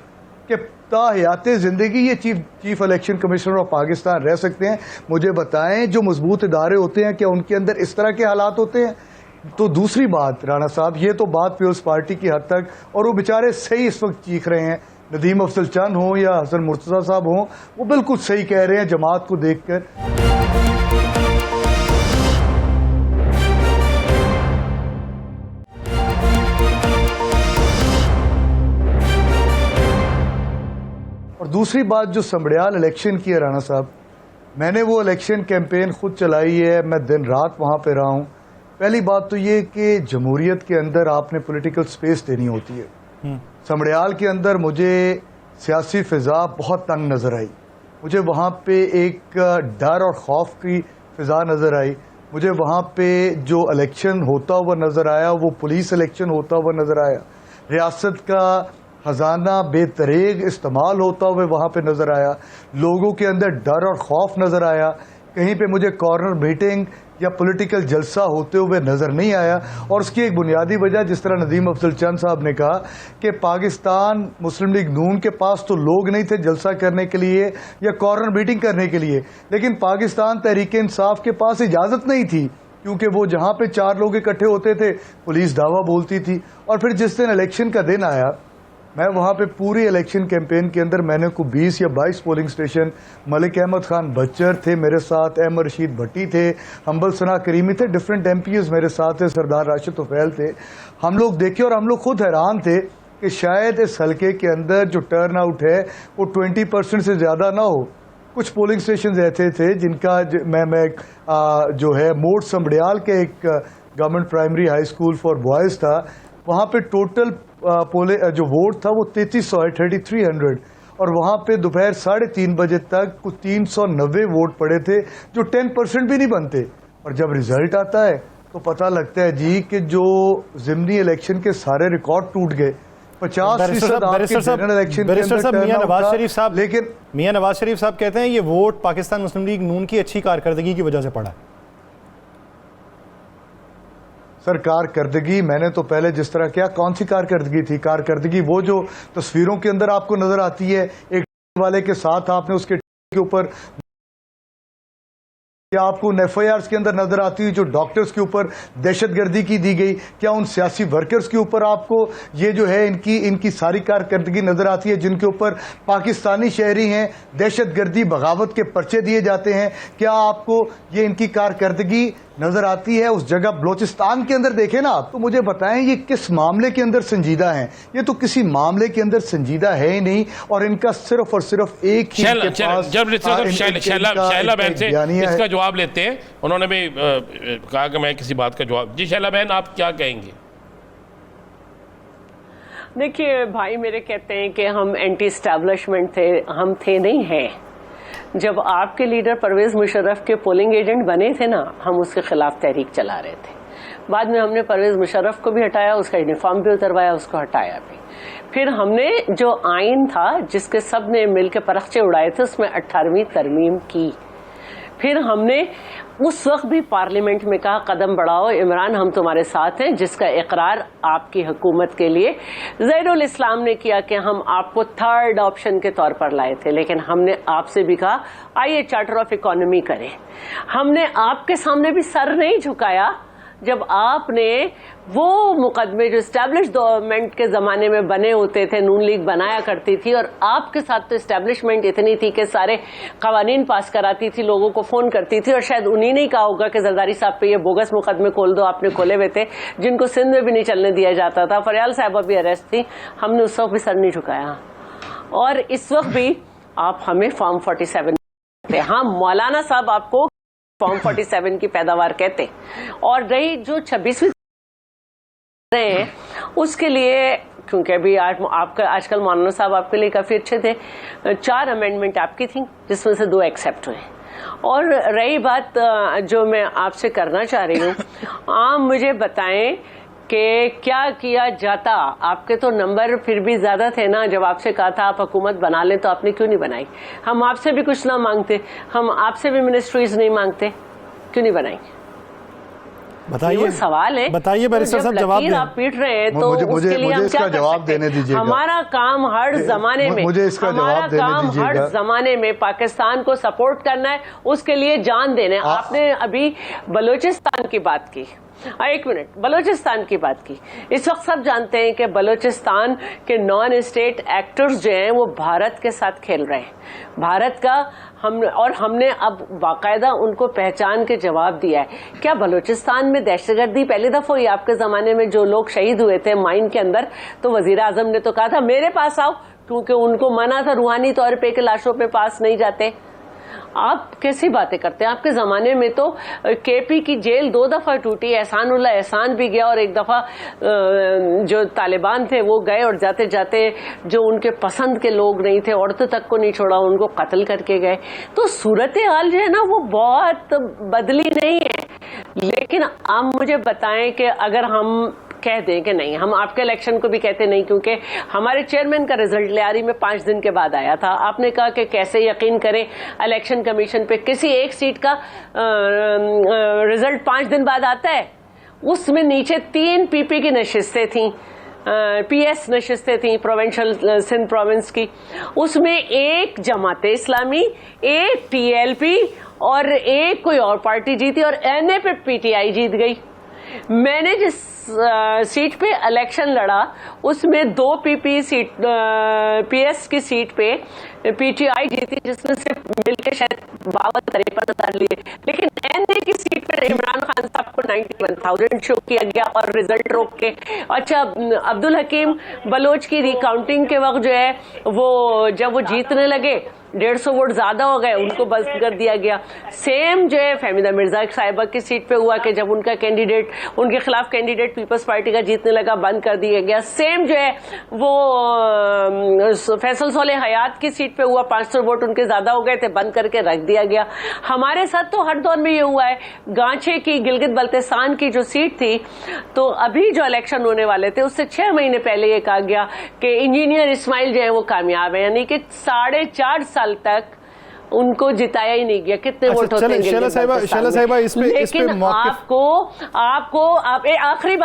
के ताहयाते ज़िंदगी ये chief election commissioner of Pakistan रह सकते हैं। मुझे बताएं जो मजबूत इदारे होते हैं क्या उनके अंदर इस तरह के हालात होते हैं? तो दूसरी बात राणा साहब, ये तो बात पीपल्स पार्टी की हद तक, और वो बेचारे सही इस वक्त चीख रहे हैं, नदीम अफजल चंद हो या हसन मुर्तज़ा साहब हो, वो बिल्कुल सही कह रहे हैं जमात को देखकर। और दूसरी बात जो समड़ियाल इलेक्शन की है राणा साहब, मैंने वो इलेक्शन कैंपेन खुद चलाई है, मैं दिन रात वहाँ पे रहा हूँ। पहली बात तो ये कि जमहूरियत के अंदर आपने पॉलिटिकल स्पेस देनी होती है। समड़ियाल के अंदर मुझे सियासी फ़िज़ा बहुत तंग नज़र आई, मुझे वहाँ पे एक डर और खौफ की फ़िज़ा नज़र आई, मुझे वहाँ पे जो इलेक्शन होता हुआ नज़र आया वो पुलिस इलेक्शन होता हुआ नज़र आया, रियासत का ख़जाना बेतरेग इस्तेमाल होता हुआ वहाँ पे नज़र आया, लोगों के अंदर डर और खौफ नज़र आया। कहीं पे मुझे कॉर्नर मीटिंग या पॉलिटिकल जलसा होते हुए नज़र नहीं आया। और उसकी एक बुनियादी वजह, जिस तरह नदीम अफजल चंद साहब ने कहा कि पाकिस्तान मुस्लिम लीग नून के पास तो लोग नहीं थे जलसा करने के लिए या कॉर्नर मीटिंग करने के लिए, लेकिन पाकिस्तान तहरीक इंसाफ के पास इजाज़त नहीं थी, क्योंकि वो जहाँ पे 4 लोग इकट्ठे होते थे पुलिस दावा बोलती थी। और फिर जिस दिन इलेक्शन का दिन आया, मैं वहाँ पे पूरी इलेक्शन कैंपेन के अंदर मैंने को 20 या 22 पोलिंग स्टेशन, मलिक अहमद खान बच्चर थे मेरे साथ, अहमद रशीद भट्टी थे, हम्बल सना करीमी थे, डिफरेंट MPs मेरे साथ थे, सरदार राशिद तुफैल थे। हम लोग देखे और हम लोग खुद हैरान थे कि शायद इस हल्के के अंदर जो टर्न आउट है वो 20% से ज़्यादा ना हो। कुछ पोलिंग स्टेशन ऐसे थे जिनका मैं जो है मोड़ समड़ियाल के एक government primary high school for boys था, वहाँ पे टोटल जो वोट था वो 3300 है, 3300, और वहाँ पे दोपहर 3:30 बजे तक कुछ 390 वोट पड़े थे जो 10% भी नहीं बनते। और जब रिजल्ट आता है तो पता लगता है जी कि जो ज़िमनी इलेक्शन के सारे रिकॉर्ड टूट गए। 50% आपके जनरल इलेक्शन के अंदर मियां नवाज शरीफ साहब, लेकिन मियां नवाज शरीफ साहब कहते हैं ये वोट पाकिस्तान मुस्लिम लीग नून की अच्छी कारकर्दगी की वजह से पड़ा। सर कारकर्दगी मैंने तो पहले जिस तरह किया, कौन सी कारकर्दगी थी? कारकर्दगी वो जो तस्वीरों के अंदर आपको नजर आती है, एक वाले के साथ आपने उसके के ऊपर, क्या आपको FIRs के अंदर नजर आती है जो डॉक्टर्स के ऊपर दहशतगर्दी की दी गई? क्या उन सियासी वर्कर्स के ऊपर आपको ये जो है इनकी सारी कारकर्दगी नजर आती है जिनके ऊपर पाकिस्तानी शहरी हैं दहशतगर्दी बगावत के पर्चे दिए जाते हैं? क्या आपको ये इनकी कारकर्दगी नजर आती है उस जगह बलोचिस्तान के अंदर? देखें ना आप, तो मुझे बताएं ये किस मामले के अंदर संजीदा हैं? ये तो किसी मामले के अंदर संजीदा है ही नहीं, और इनका सिर्फ और सिर्फ एक ही शैला बहन से इसका जवाब लेते हैं। उन्होंने भी कहा कि मैं किसी बात का जवाब। जी शैला बहन, आप क्या कहेंगे? देखिए भाई मेरे कहते हैं कि हम एंटी एस्टैब्लिशमेंट थे, हम थे नहीं हैं। जब आपके लीडर परवेज मुशर्रफ के पोलिंग एजेंट बने थे ना, हम उसके खिलाफ तहरीक चला रहे थे। बाद में हमने परवेज मुशर्रफ को भी हटाया, उसका यूनिफॉर्म भी उतरवाया, उसको हटाया भी। फिर हमने जो आइन था जिसके सब ने मिलकर परखचे उड़ाए थे उसमें 18वीं तरमीम की। फिर हमने उस वक्त भी पार्लियामेंट में कहा कदम बढ़ाओ इमरान, हम तुम्हारे साथ हैं, जिसका इकरार आपकी हुकूमत के लिए ज़हीरुल इस्लाम ने किया कि हम आपको थर्ड ऑप्शन के तौर पर लाए थे। लेकिन हमने आपसे भी कहा आइए चार्टर ऑफ इकोनॉमी करें। हमने आपके सामने भी सर नहीं झुकाया जब आपने वो मुकदमे जो एस्टैब्लिश गवर्नमेंट के ज़माने में बने होते थे, नून लीग बनाया करती थी, और आपके साथ तो एस्टैब्लिशमेंट इतनी थी कि सारे कवानीन पास कराती थी, लोगों को फ़ोन करती थी, और शायद उन्हीं ने कहा होगा कि जरदारी साहब पे ये बोगस मुकदमे खोल दो, आपने खोले हुए थे जिनको सिंध में भी नहीं चलने दिया जाता था। फरियाल साहबा भी अरेस्ट थी, हमने उस वक्त भी सर नहीं झुकाया। और इस वक्त भी आप हमें फॉर्म 47 थे। हाँ, मौलाना साहब आपको फॉर्म 47 की पैदावार कहते। और रही जो 26वीं रहे हैं उसके लिए, क्योंकि अभी आपका आजकल मौलाना साहब आपके लिए काफ़ी अच्छे थे, 4 अमेंडमेंट आपकी थी जिसमें से 2 एक्सेप्ट हुए। और रही बात जो मैं आपसे करना चाह रही हूँ, आप मुझे बताएं कि क्या किया जाता। आपके तो नंबर फिर भी ज्यादा थे ना, जब आपसे कहा था आप हुकूमत बना लें तो आपने क्यों नहीं बनाई? हम आपसे भी कुछ ना मांगते, हम आपसे भी मिनिस्ट्रीज नहीं मांगते, क्यों नहीं बनाई? बताइए, सवाल है, बताइए बैरिस्टर साहब, जवाब दें। आप पीट रहे हैं तो उसके लिए हम क्या जवाब देने दीजिएगा। हमारा काम हर जमाने में, हमारा काम हर जमाने में पाकिस्तान को सपोर्ट करना है, उसके लिए जान देना है। आपने अभी बलूचिस्तान की बात की, 1 मिनट, बलूचिस्तान की बात की। इस वक्त सब जानते हैं कि बलूचिस्तान के नॉन स्टेट एक्टर्स जो हैं वो भारत के साथ खेल रहे हैं, भारत का हमने अब बाकायदा उनको पहचान के जवाब दिया है। क्या बलूचिस्तान में दहशतगर्दी पहली दफा हुई? आपके जमाने में जो लोग शहीद हुए थे माइन के अंदर, तो वजीर आजम ने तो कहा था मेरे पास आओ, क्योंकि उनको मना था रूहानी तौर पे कि लाशों पे पास नहीं जाते। आप कैसी बातें करते हैं? आपके जमाने में तो केपी की जेल 2 दफा टूटी, एहसानुल्लाह एहसान भी गया, और एक दफा जो तालिबान थे वो गए और जाते जाते जो उनके पसंद के लोग नहीं थे, औरतों तक को नहीं छोड़ा, उनको कत्ल करके गए। तो सूरत हाल जो है ना वो बहुत बदली नहीं है। लेकिन आप मुझे बताएं कि अगर हम कह दें कि नहीं, हम आपके इलेक्शन को भी कहते नहीं, क्योंकि हमारे चेयरमैन का रिजल्ट लियारी में 5 दिन के बाद आया था। आपने कहा कि कैसे यकीन करें इलेक्शन कमीशन पे, किसी एक सीट का रिजल्ट 5 दिन बाद आता है, उसमें नीचे 3 पीपी की नशिस्तें थी, पीएस नशिस्तें थी प्रोविंशियल सिंध प्रोविंस की, उसमें एक जमाते इस्लामी, एक टीएलपी और एक कोई और पार्टी जीती, और एनए पे पीटीआई जीत गई। मैंने जिस सीट पे इलेक्शन लड़ा उसमें 2 पीपी सीट, पीएस की सीट पे पीटीआई जीती, जिसमें से मिलके शायद 52-53 लिए। लेकिन एनए की सीट पे इमरान खान साहब को 91,000 शो किया गया और रिजल्ट रोक के। अच्छा, अब्दुल हकीम बलोच की रिकाउंटिंग के वक्त जो है वो जब वो जीतने लगे 150 वोट ज्यादा हो गए, उनको बंद कर दिया गया। सेम जो है फहमीदा मिर्जा साहिबा की सीट पे हुआ कि जब उनका कैंडिडेट, उनके खिलाफ कैंडिडेट पीपल्स पार्टी का जीतने लगा, बंद कर दिया गया। सेम जो है वो फैसल सोले हयात की सीट पे हुआ, 500 वोट उनके ज्यादा हो गए थे, बंद करके रख दिया गया। हमारे साथ तो हर दौर में ये हुआ है। गांचे की, गिलगित बल्तिस्तान की जो सीट थी, तो अभी जो इलेक्शन होने वाले थे उससे 6 महीने पहले ये कहा गया कि इंजीनियर इस्माइल जो है वो कामयाब है, यानी कि 4.5 साल तक उनको जिताया ही नहीं गया। कितने वोट होते हैं? शैला साहिबा इस पे आखिरी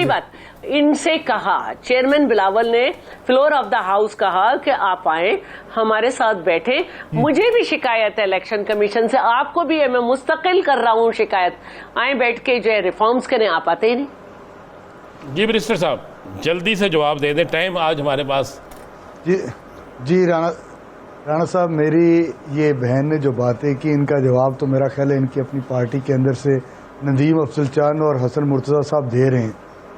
बात इनसे कहा, चेयरमैन बिलावल ने फ्लोर ऑफ द हाउस कहा कि आप आए, हमारे साथ बैठे। मुझे भी शिकायत है इलेक्शन कमीशन से, आपको भी है, मैं मुस्तकिल कर रहा हूँ शिकायत, आए बैठ के जो है रिफॉर्म्स करें, आप आते ही नहीं। जी बैरिस्टर साहब जल्दी से जवाब दे दें, टाइम आज हमारे पास। जी राणा साहब, मेरी ये बहन ने जो बातें की, इनका जवाब तो मेरा ख्याल है इनकी अपनी पार्टी के अंदर से नदीम अफजल चंद और हसन मुर्तज़ा साहब दे रहे हैं।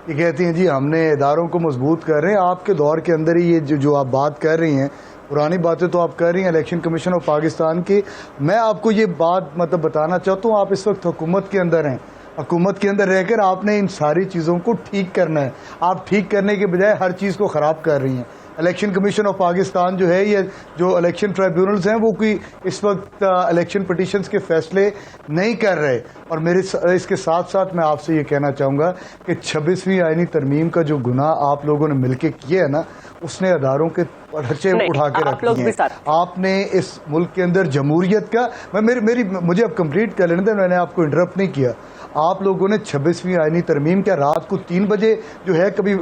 ये कहती हैं जी हमने इदारों को मजबूत कर रहे हैं। आपके दौर के अंदर ही ये जो आप बात कर रही हैं, पुरानी बातें तो आप कर रही हैं इलेक्शन कमीशन ऑफ पाकिस्तान की। मैं आपको ये बात मतलब बताना चाहता हूँ, आप इस वक्त हुकूमत के अंदर हैं, हुकूमत के अंदर रहकर आपने इन सारी चीज़ों को ठीक करना है। आप ठीक करने के बजाय हर चीज़ को ख़राब कर रही हैं। इलेक्शन कमीशन ऑफ पाकिस्तान जो है, ये जो इलेक्शन ट्राइब्यूनल्स हैं, वो कोई इस वक्त इलेक्शन पिटिशंस के फैसले नहीं कर रहे। और मेरे इसके साथ साथ मैं आपसे ये कहना चाहूँगा कि 26वीं आईनी तरमीम का जो गुनाह आप लोगों ने मिलकर किया है ना, उसने अदारों के पर्चे उठा के रख दिए हैं। आपने इस मुल्क के अंदर जमहूरियत का, मुझे अब कंप्लीट कर लेने दें, मैंने आपको इंटरप्ट नहीं किया। आप लोगों ने 26वीं आईनी तरमीम का रात को 3 बजे जो है कभी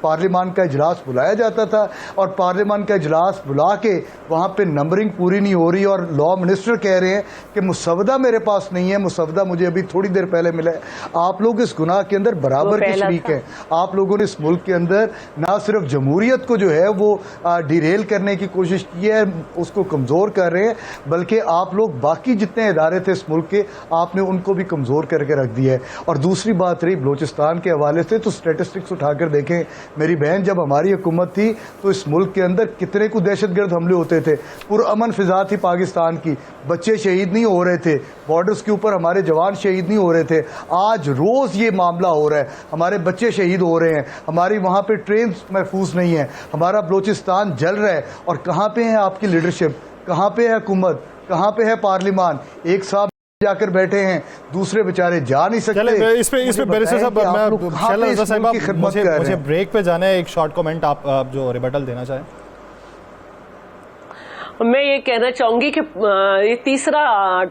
पार्लियामान का इजलास बुलाया जाता था, और पार्लियामान का इजलास बुला के वहाँ पे नंबरिंग पूरी नहीं हो रही, और लॉ मिनिस्टर कह रहे हैं कि मुसवदा मेरे पास नहीं है, मुसवदा मुझे अभी थोड़ी देर पहले मिला है। आप लोग इस गुनाह के अंदर बराबर के शरीक हैं। आप लोगों ने इस मुल्क के अंदर ना सिर्फ जमहूरियत को जो है वो डिरेल करने की कोशिश की है, उसको कमज़ोर कर रहे हैं, बल्कि आप लोग बाकी जितने इदारे थे इस मुल्क के, आपने उनको भी कमज़ोर करके रख दिया है। और दूसरी बात रही बलोचिस्तान के हवाले से, तो स्टैटिस्टिक्स उठाकर देखें मेरी बहन, जब हमारी हुकूमत थी तो इस मुल्क के अंदर कितने को दहशतगर्द हमले होते थे, पुरअमन फिजा थी पाकिस्तान की, बच्चे शहीद नहीं हो रहे थे, बॉर्डर्स के ऊपर हमारे जवान शहीद नहीं हो रहे थे। आज रोज़ ये मामला हो रहा है, हमारे बच्चे शहीद हो रहे हैं, हमारी वहाँ पे ट्रेन महफूज नहीं है, हमारा बलोचिस्तान जल रहा है। और कहाँ पे है आपकी लीडरशिप, कहाँ पे है हुकूमत, कहाँ पे है पार्लियामान? एक साहब जाकर बैठे हैं, दूसरे बेचारे जा नहीं सकते। इस पे बैरिस्टर साहब, मुझे ब्रेक पे जाना है। एक शॉर्ट कमेंट आप जो रिबटल देना चाहें। मैं ये कहना चाहूंगी कि ये तीसरा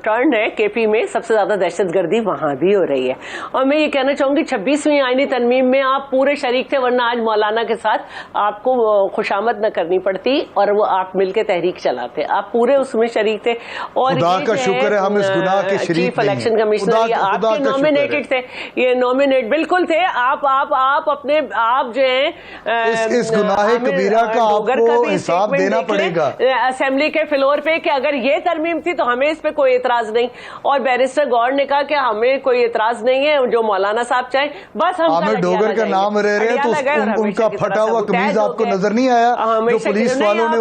टर्न है केपी में, सबसे ज्यादा दहशतगर्दी वहां भी हो रही है। और मैं ये कहना चाहूंगी 26वीं आईनी तरमीम में आप पूरे शरीक थे, वरना आज मौलाना के साथ आपको खुशामद न करनी पड़ती और वो आप मिलकर तहरीक चलाते। आप पूरे उसमें शरीक थे। और खुदा का शुक्र है हम इस गुनाह के शरीक चीफ इलेक्शन कमिश्नर आपके नॉमिनेटेड थे, ये नॉमिनेट बिल्कुल थे। आप अपने आप जो है इस गुनाह कबीरा का आपको हिसाब देना पड़ेगा असेंबली के फ्लोर पे कि अगर ये तरमीम थी तो हमें इस पे कोई एतराज नहीं। और बैरिस्टर गौर ने कहा कि हमें कोई एतराज नहीं है, जो मौलाना साहब चाहें बस हम आमिर डोगर का नाम रह रहे हैं, तो उनका फटा हुआ कमीज आपको नजर नहीं आया जो पुलिस वालों ने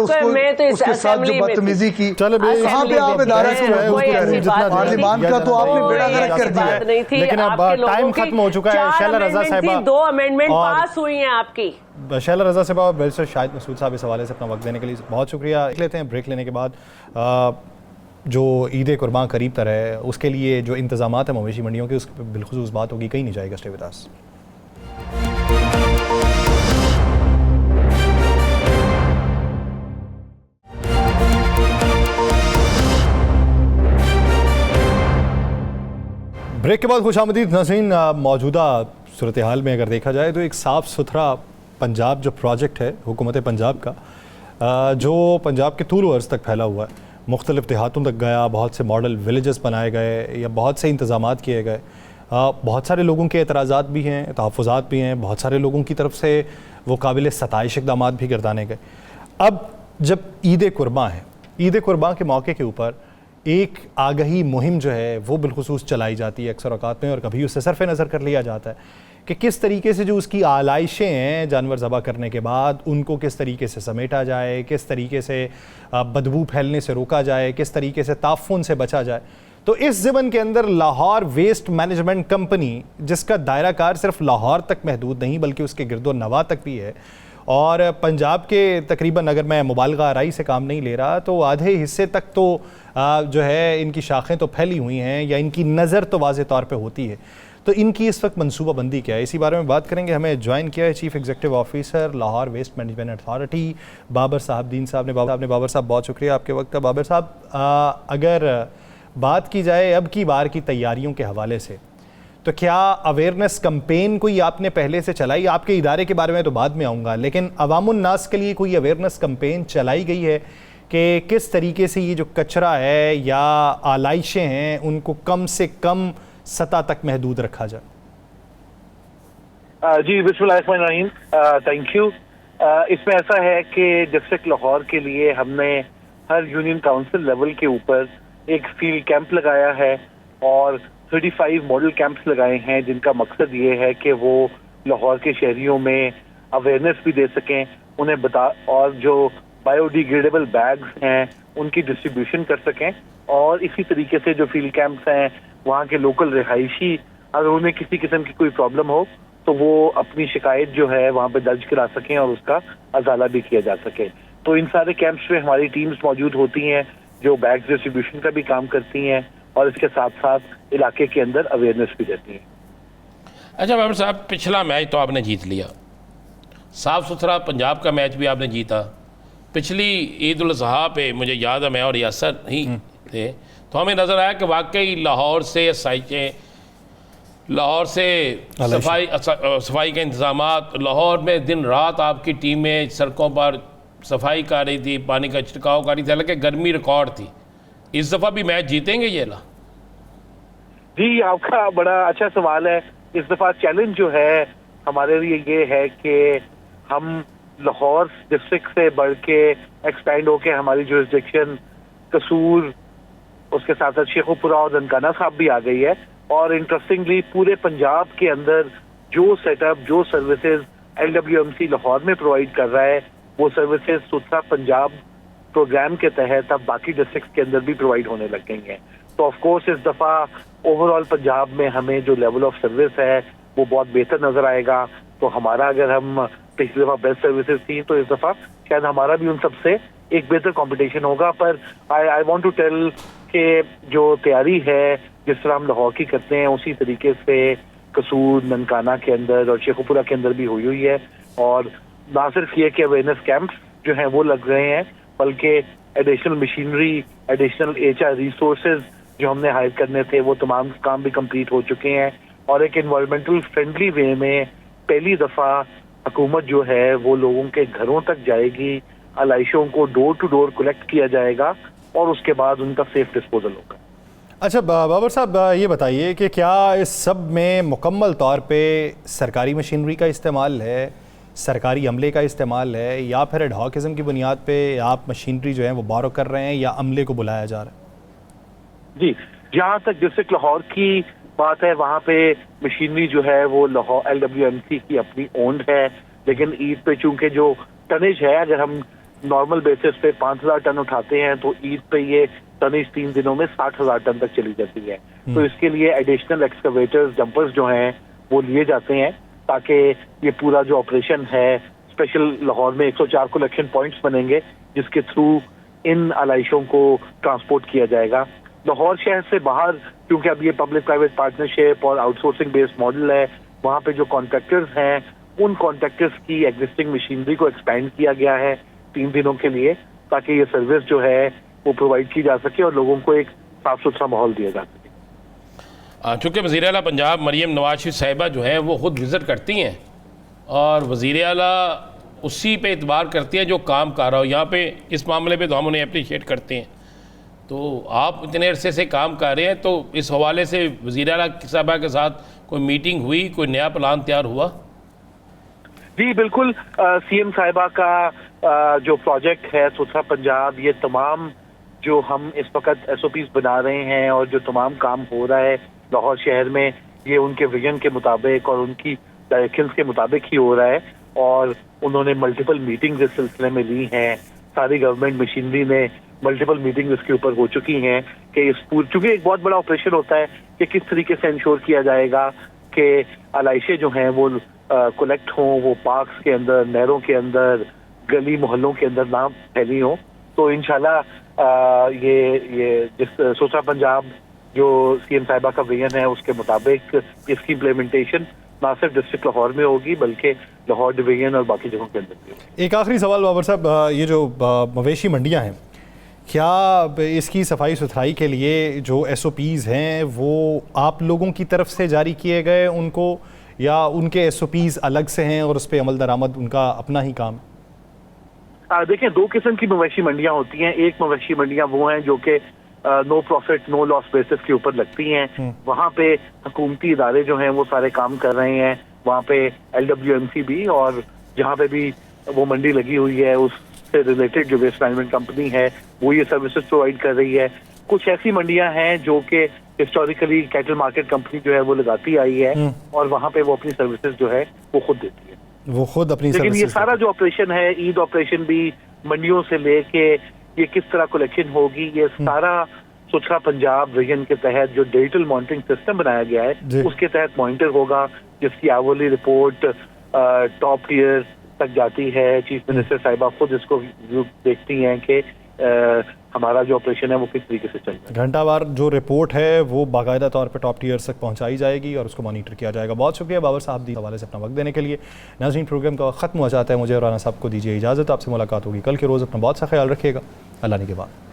उसके साथ जो बदतमीजी की? कहाँ पे आप इदारे को पार्लियामान का तो आपने बेड़ा गर्क कर दिया। लेकिन अब टाइम खत्म हो चुका है। शैला रजा साहिबा, 2 अमेंडमेंट पास हुई हैं आपकी। शैला रजा साहिबा और बैरिस्टर शाहिद मसूद साहब इस हवाले से अपना वक्त देने के लिए बहुत शुक्रिया। लेते हैं ब्रेक लेने के बाद। जो ईद कुर्बान करीब तर है, उसके लिए जो इंतजामात हैं मवेशी मंडियों के, उस पर बिलखुसूस बात होगी, कहीं नहीं जाएगा। Stay with us. ब्रेक के बाद खुशामदीद नाज़रीन। मौजूदा सूरत हाल में अगर देखा जाए तो एक साफ़ सुथरा पंजाब जो प्रोजेक्ट है हुकूमत पंजाब का, जो पंजाब के तूल वर्ज़ तक फैला हुआ है, मुख्तलिफ़ देहातों तक गया, बहुत से मॉडल विलेजेस बनाए गए या बहुत से इंतज़ामात किए गए। बहुत सारे लोगों के एतराज़ात भी हैं, तहफ़्फ़ुज़ात भी हैं, बहुत सारे लोगों की तरफ से वो काबिल सताइश इक़दामात भी गर्दाने गए। अब जब ईद कुर्बान है, ईद कुर्बान के मौके के ऊपर एक आगही मुहिम जो है वो बिलखुसूस चलाई जाती है अक्सर औक़ात में, और कभी उससे सरफ़ नज़र कर लिया जाता है कि किस तरीके से जो उसकी आलाइशें हैं जानवर ज़बह करने के बाद, उनको किस तरीके से समेटा जाए, किस तरीके से बदबू फैलने से रोका जाए, किस तरीके से ताफ़ुन से बचा जाए। तो इस ज़मन के अंदर लाहौर वेस्ट मैनेजमेंट कंपनी, जिसका दायरा कार सिर्फ लाहौर तक महदूद नहीं बल्कि उसके गिरदो नवा तक भी है, और पंजाब के तकरीबन, अगर मैं मुबालगा आराई से काम नहीं ले रहा, तो आधे हिस्से तक तो जो है इनकी शाखें तो फैली हुई हैं या इनकी नज़र तो वाज़े तौर पे होती है। तो इनकी इस वक्त मनसूबा बंदी क्या है, इसी बारे में बात करेंगे। हमें ज्वाइन किया है chief executive officer Lahore waste management authority Babar sahab Deen साहब ने। बाबर साहब बहुत शुक्रिया आपके वक्त का। बाबर साहब, अगर बात की जाए अब की बार की तैयारियों के हवाले से, तो क्या अवेयरनेस कैंपेन कोई आपने पहले से चलाई? आपके इदारे के बारे में तो बाद में आऊँगा, लेकिन अवामुन नास के लिए कोई अवेयरनेस कैंपेन चलाई गई है कि किस तरीके से ये जो कचरा है या आलाइशें हैं उनको कम से कम सतह तक महदूद रखा जाए? जी बिस्मिल्लाहिर्रहमानिर्रहीम, थैंक यू। इसमें ऐसा है कि डिस्ट्रिक्ट लाहौर के लिए हमने हर यूनियन काउंसिल लेवल के ऊपर एक फील्ड कैंप लगाया है और 35 मॉडल कैंप्स लगाए हैं, जिनका मकसद ये है कि वो लाहौर के शहरियों में अवेयरनेस भी दे सकें, उन्हें और जो बायोडिग्रेडेबल बैग्स हैं उनकी डिस्ट्रीब्यूशन कर सकें। और इसी तरीके से जो फील्ड कैंप्स हैं वहाँ के लोकल रिहायशी, अगर उन्हें किसी किस्म की कोई प्रॉब्लम हो तो वो अपनी शिकायत जो है वहाँ पे दर्ज करा सकें और उसका अजाला भी किया जा सके। तो इन सारे कैंप्स में हमारी टीम्स मौजूद होती हैं जो बैग डिस्ट्रीब्यूशन का भी काम करती हैं और इसके साथ साथ इलाके के अंदर अवेयरनेस भी देती हैं। अच्छा बाबर साहब, पिछला मैच तो आपने जीत लिया, साफ सुथरा पंजाब का मैच भी आपने जीता। पिछली ईद उल अज़हा पे मुझे याद है मैं और यासर ही थे, तो हमें नज़र आया कि वाकई लाहौर से साइकें, लाहौर से सफाई के इंतज़ामात, लाहौर में दिन रात आपकी टीमें सड़कों पर सफाई कर रही थी, पानी का छिड़काव कर रही थी, हालांकि गर्मी रिकॉर्ड थी। इस दफ़ा भी मैच जीतेंगे ये ला? जी, आपका बड़ा अच्छा सवाल है। इस दफ़ा चैलेंज जो है हमारे लिए ये है कि हम लाहौर डिस्ट्रिक्ट से बढ़ के एक्सपेंड होके हमारी जुरिसडिक्शन कसूर, उसके साथ साथ शेखुपुरा और ननकाना साहब भी आ गई है। और इंटरेस्टिंगली पूरे पंजाब के अंदर जो सेटअप, जो सर्विसेज LWMC लाहौर में प्रोवाइड कर रहा है, वो सर्विसेज सुथरा पंजाब प्रोग्राम के तहत अब बाकी डिस्ट्रिक्ट के अंदर भी प्रोवाइड होने लग गई हैं। तो ऑफ कोर्स इस दफ़ा ओवरऑल पंजाब में हमें जो लेवल ऑफ सर्विस है वो बहुत बेहतर नजर आएगा। तो हमारा, अगर हम पिछली दफ़ा बेस्ट सर्विसेज थी, तो इस दफ़ा शायद हमारा भी उन सबसे एक बेहतर कंपटीशन होगा। पर आई वांट टू टेल कि जो तैयारी है जिस तरह हम लाहौर की करते हैं उसी तरीके से कसूर, ननकाना के अंदर और शेखुपुरा के अंदर भी हुई है। और ना सिर्फ ये कि अवेयरनेस कैंप्स जो हैं वो लग रहे हैं, बल्कि additional machinery, additional HR resources जो हमने हायर करने थे वो तमाम काम भी कंप्लीट हो चुके हैं। और एक एनवायरमेंटल फ्रेंडली वे में पहली दफ़ा हुकूमत जो है वो लोगों के घरों तक जाएगी, अलाइशों को डोर टू डोर कलेक्ट किया जाएगा और उसके बाद उनका सेफ डिस्पोजल होगा। अच्छा बाबर साहब, ये बताइए कि क्या इस सब में मुकम्मल तौर पे सरकारी मशीनरी का इस्तेमाल है, सरकारी अमले का इस्तेमाल है, या फिर एडहॉकिज्म की बुनियाद पे आप मशीनरी जो है वो बारो कर रहे हैं या अमले को बुलाया जा रहा है? जी, जहाँ तक डिस्ट्रिक्ट लाहौर की बात है वहाँ पे मशीनरी जो है वो लाहौर LWMC की अपनी ओन्ड है। लेकिन ईद पे चूंकि जो टनेज है, अगर हम नॉर्मल बेसिस पे 5000 टन उठाते हैं तो ईद पे ये टनेज 3 दिनों में 60,000 टन तक चली जाती है। तो इसके लिए एडिशनल एक्सकवेटर्स, डंपर्स जो हैं वो लिए जाते हैं ताकि ये पूरा जो ऑपरेशन है, स्पेशल लाहौर में 104 कलेक्शन पॉइंट्स बनेंगे जिसके थ्रू इन अलाइशों को ट्रांसपोर्ट किया जाएगा। लाहौर शहर से बाहर, क्योंकि अब ये पब्लिक प्राइवेट पार्टनरशिप और आउटसोर्सिंग बेस्ड मॉडल है, वहाँ पे जो कॉन्ट्रैक्टर्स हैं उन कॉन्ट्रैक्टर्स की एग्जिस्टिंग मशीनरी को एक्सपेंड किया गया है 3 दिनों के लिए, ताकि ये सर्विस जो है वो प्रोवाइड की जा सके और लोगों को एक साफ सुथरा माहौल दिया जा सके। चूँकि वज़ीर आला पंजाब मरियम नवाज शरीफ साहिबा जो हैं वो खुद विज़िट करती हैं और वज़ीर आला उसी पे इतबार करती है जो काम कर रहा हो। यहाँ पे इस मामले पे तो हम उन्हें अप्रिशिएट करते हैं। तो आप इतने अरसे से काम कर रहे हैं, तो इस हवाले से वज़ीर आला साहिबा के साथ कोई मीटिंग हुई, कोई नया प्लान तैयार हुआ? जी बिल्कुल, CM साहिबा का जो प्रोजेक्ट है सुथरा पंजाब, ये तमाम जो हम इस वक्त SOPs बना रहे हैं और जो तमाम काम हो रहा है लाहौर शहर में, ये उनके विजन के मुताबिक और उनकी डायरेक्शंस के मुताबिक ही हो रहा है। और उन्होंने मल्टीपल मीटिंग्स इस सिलसिले में ली हैं। सारी गवर्नमेंट मशीनरी ने मल्टीपल मीटिंग इसके ऊपर हो चुकी हैं कि इस चूंकि एक बहुत बड़ा ऑपरेशन होता है कि किस तरीके से इंश्योर किया जाएगा कि अलाइशे जो हैं वो कलेक्ट हों, वो पार्क्स के अंदर, नहरों के अंदर, गली मोहल्लों के अंदर ना फैली हों। तो इंशाल्लाह ये जिस सुथरा पंजाब जो CM साहिबा का विजन है उसके मुताबिक इसकी इम्प्लीमेंटेशन ना सिर्फ डिस्ट्रिक्ट लाहौर में होगी बल्कि लाहौर डिवीजन और बाकी जगहों के अंदर भी होगी। एक आखिरी सवाल बाबर साहब, ये जो मवेशी मंडियाँ हैं, क्या इसकी सफाई सुथराई के लिए जो SOPs हैं वो आप लोगों की तरफ से जारी किए गए उनको, या उनके SOPs अलग से हैं और उस पर अमल दरामद उनका अपना ही काम? देखिए, 2 किस्म की मवेशी मंडियां होती हैं। एक मवेशी मंडियां वो हैं जो कि no profit no loss basis के ऊपर लगती हैं। वहाँ पे हुकूमती इदारे जो हैं वो सारे काम कर रहे हैं। वहाँ पे LWMC भी, और जहाँ पे भी वो मंडी लगी हुई है उससे रिलेटेड जो वेस्ट मैनेजमेंट कंपनी है वो ये सर्विसेज प्रोवाइड कर रही है। कुछ ऐसी मंडियां हैं जो कि हिस्टोरिकली कैटल मार्केट कंपनी जो है वो लगाती आई है और वहाँ पे वो अपनी सर्विसेज जो है वो खुद देती है, वो खुद अपनी। लेकिन ये सारा जो ऑपरेशन है, ईद ऑपरेशन भी, मंडियों से लेके ये किस तरह कलेक्शन होगी, ये सारा स्वच्छ पंजाब विजन के तहत जो डिजिटल मॉनिटरिंग सिस्टम बनाया गया जी। है उसके तहत मॉनिटर होगा, जिसकी आवली रिपोर्ट टॉप टीयर तक जाती है। चीफ मिनिस्टर साहिबा खुद इसको देखती हैं कि हमारा जो ऑपरेशन है वो किस तरीके से चल रहा है। घंटावार जो रिपोर्ट है वो बाकायदा तौर पे टॉप टीयर्स तक पहुंचाई जाएगी और उसको मॉनिटर किया जाएगा। बहुत शुक्रिया बाबर साहब दी हवाले से अपना वक्त देने के लिए। नाज़रीन, प्रोग्राम का ख़त्म हो जाता है, मुझे और राना साहब को दीजिए इजाज़त। आपसे मुलाकात होगी कल के रोज़। अपना बहुत सा ख्याल रखिएगा। अल्लाह ने के बाद।